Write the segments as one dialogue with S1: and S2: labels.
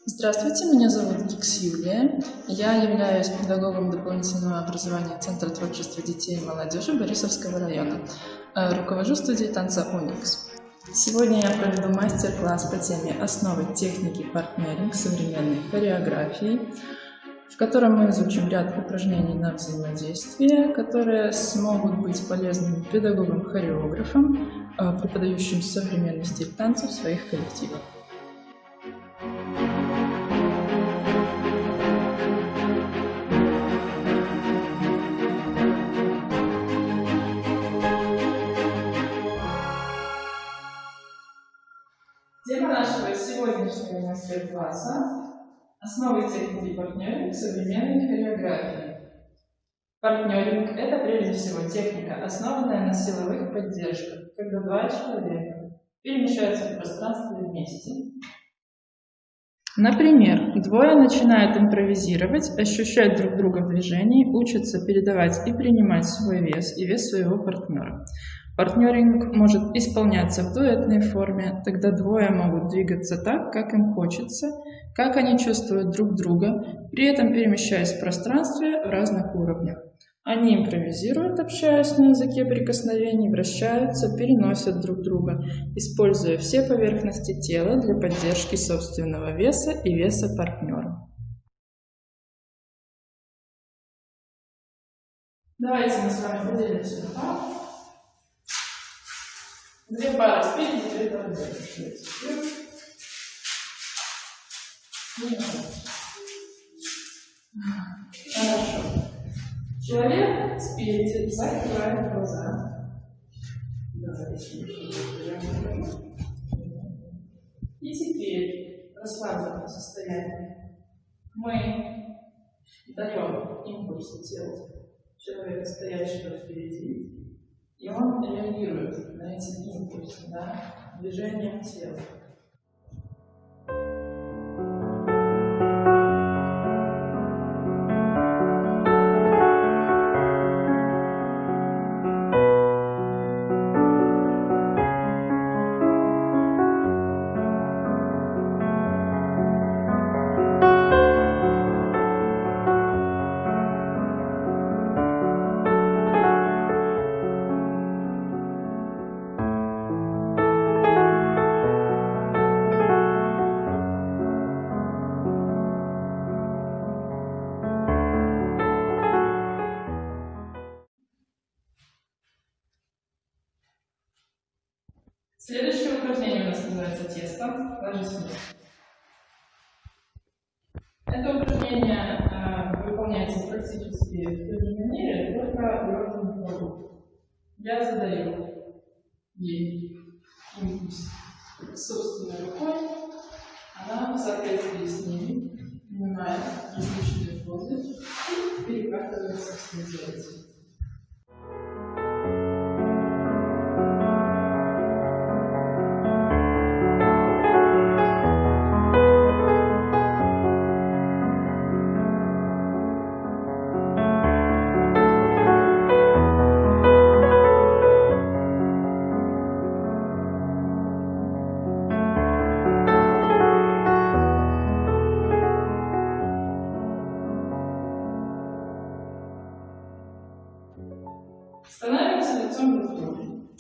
S1: Здравствуйте, меня зовут Гикс Юлия. Я являюсь педагогом дополнительного образования Центра творчества детей и молодежи Борисовского района. Руковожу студией танца «Оникс». Сегодня я проведу мастер-класс по теме «Основы техники партнеринг современной хореографии», в котором мы изучим ряд упражнений на взаимодействие, которые смогут быть полезными педагогам-хореографам, преподающим современный стиль танца в своих коллективах. Тема нашего сегодняшнего мастер-класса – основы техники партнеринг современной хореографии. Партнеринг – это прежде всего техника, основанная на силовых поддержках, когда два человека перемещаются в пространстве вместе. Например, двое начинают импровизировать, ощущать друг друга в движении, учатся передавать и принимать свой вес и вес своего партнера. Партнеринг может исполняться в дуэтной форме, тогда двое могут двигаться так, как им хочется, как они чувствуют друг друга, при этом перемещаясь в пространстве в разных уровнях. Они импровизируют, общаясь на языке прикосновений, вращаются, переносят друг друга, используя все поверхности тела для поддержки собственного веса и веса партнера. Давайте мы с вами поделимся на пары. Две пары спереди, две пары сзади. Хорошо. Человек спереди закрывает глаза. И теперь в расслабленном состоянии мы даем импульс телу человека, стоящего впереди, и он реагирует на эти импульсы, движением тела. Следующее упражнение у нас называется тесто. Ложись вниз. Это упражнение выполняется практически в той же манере, только в разном ходу. Я задаю ей импульс собственной рукой. Она в соответствии с ними принимает различные позы и перекатывается в следовательно. Становимся лицом друг к другу.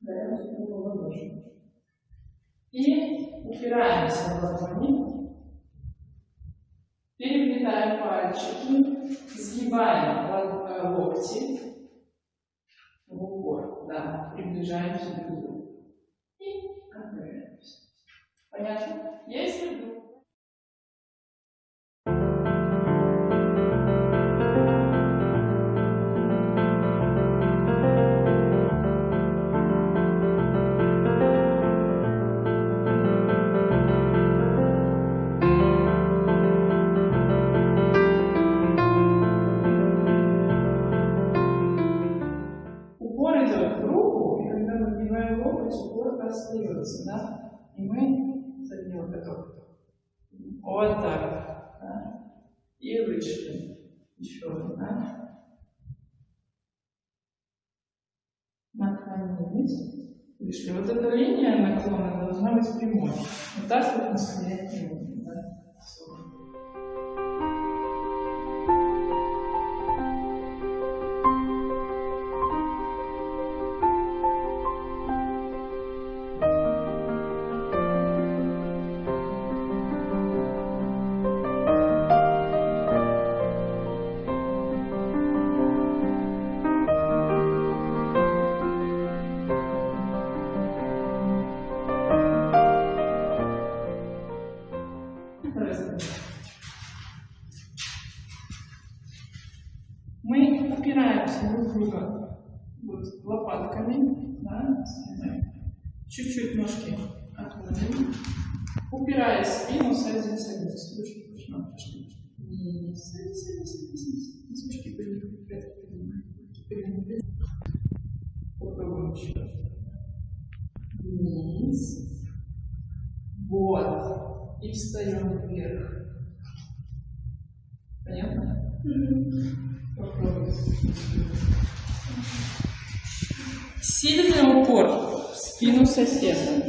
S1: Даем руку в ладоши. И упираемся в ладони пальчики, сгибаем локти в упор, да, приближаемся друг к другу и отправляемся. Понятно? Есть ли вдруг? Упор идет в руку, и когда мы поднимаем локоть, упор остается, да? И мы заделаем готов. Вот так, да? И вышли. Еще один, да? Наклонились. Вышли. Вот эта линия наклона должна быть прямой. Вот так вот мы стоять не будем, да? Мы опираемся друг в друга вот, лопатками, да, спиной. Чуть-чуть ножки отводим. Упираясь в спину, садимся. Ручки пошла. Садись. Ручки поднимаем. Попробуем еще. Вниз. Вот. И встаем вверх. Понятно? Попробуйте. Сильный упор в спину соседа.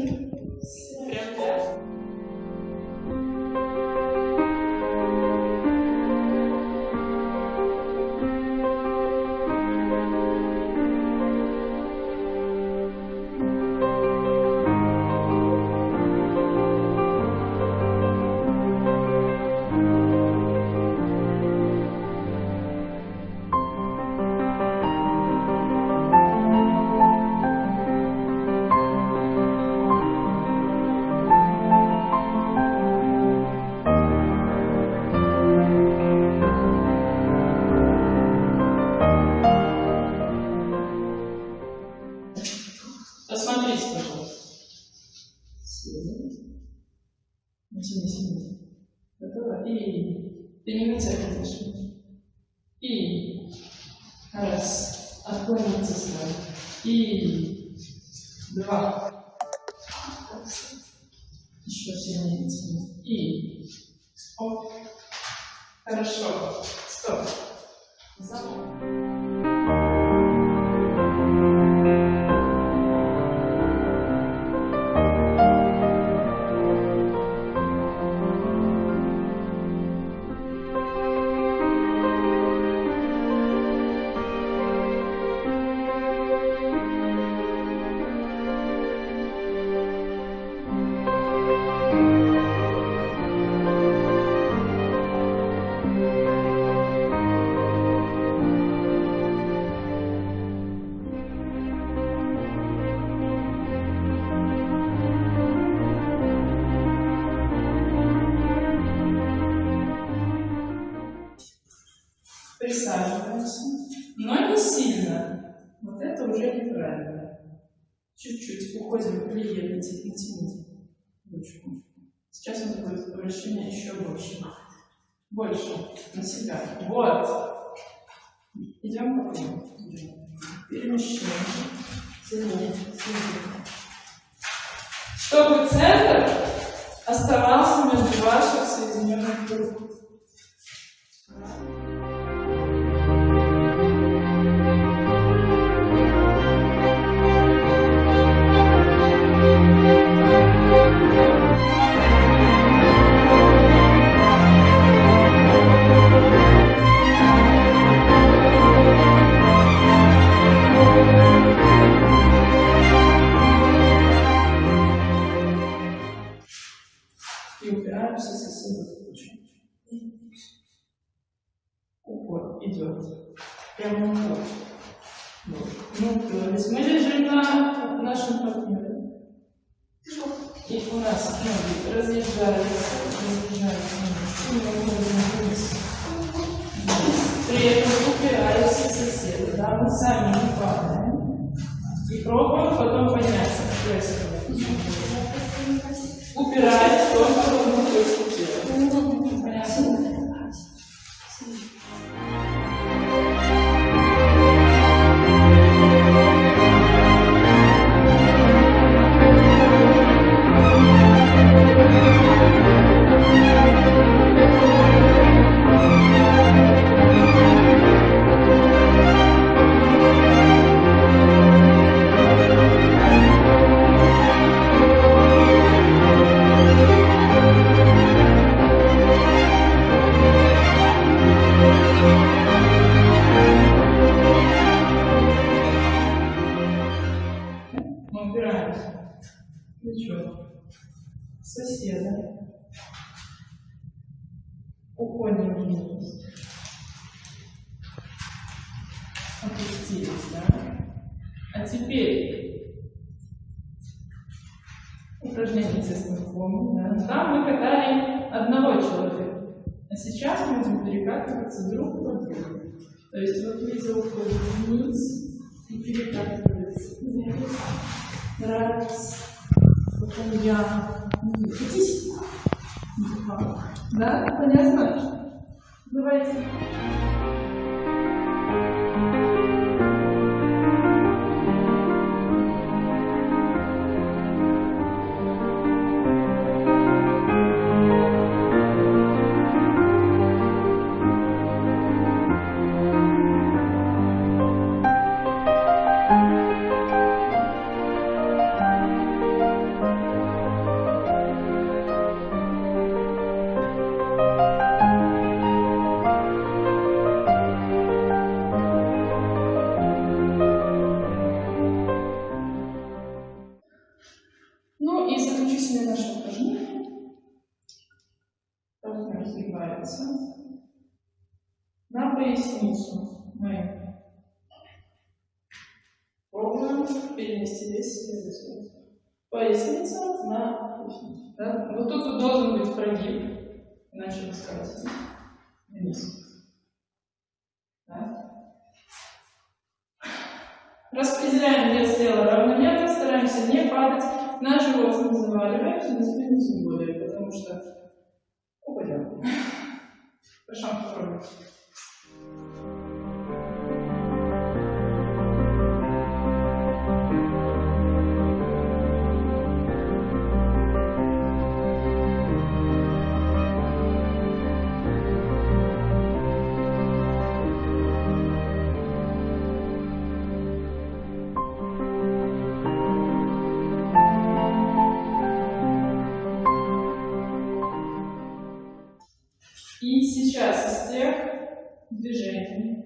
S1: Посмотрите, пожалуйста. Сильно. Готово? И переминаться, конечно. И раз. Отклониться сразу. И два. Еще сильнее. И оп. Хорошо. Стоп. Замок. Присаживаемся, но не сильно. Вот это уже неправильно. Чуть-чуть уходим в плие, натяните ручку. Сейчас у нас будет вращение еще больше. Больше на себя. Вот. Идем по кругу. Перемещаем. Сильнее. Чтобы центр оставался между ваших соединенных рук. И упираемся соседу в плечо. прямой путь. Ну, то есть мы лежим на нашем партнере. И у нас ноги разъезжаются вниз. При этом упираются соседи. Да? Мы сами не падаем. И пробуем потом подняться. Упираясь только в одну точку тела. Понятно? Мы упираемся плечо соседа, уходим вниз, опустились, да? А теперь упражнение цистерном, да? Там мы катали одного человека, а сейчас мы будем перекатываться друг по другу. То есть вот Лиза уходит вниз и перекатывается вниз. Раз, потом я. Идите. Да, понятно? Давайте. Ну и заключительное наше упражнение. Партнер сгибается на поясницу. Мы пробуем перенести вес себе. Поясница на поясницу. Да? Вот тут должен быть прогиб, иначе мы скатимся вниз. Да? Распределяем вес тела равномерно, стараемся не падать. На живот не заваливаемся, на спину тем более, потому что упадем. Хорошо, попробуем. И сейчас из тех движений,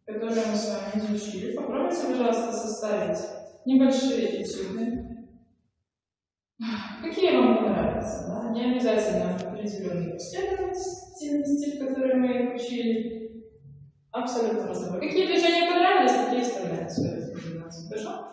S1: которые мы с вами изучили, попробуйте, пожалуйста, составить небольшие этюды. Какие вам понравятся? Да? Не обязательно определенные последовательности, в которые мы их учили. Абсолютно разные. Какие движения понравились, такие оставляем свою информацию. Хорошо?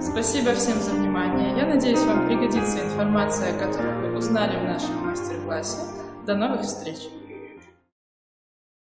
S1: Спасибо всем за внимание. Я надеюсь, вам пригодится информация, которую вы узнали в нашем мастер-классе. До новых встреч!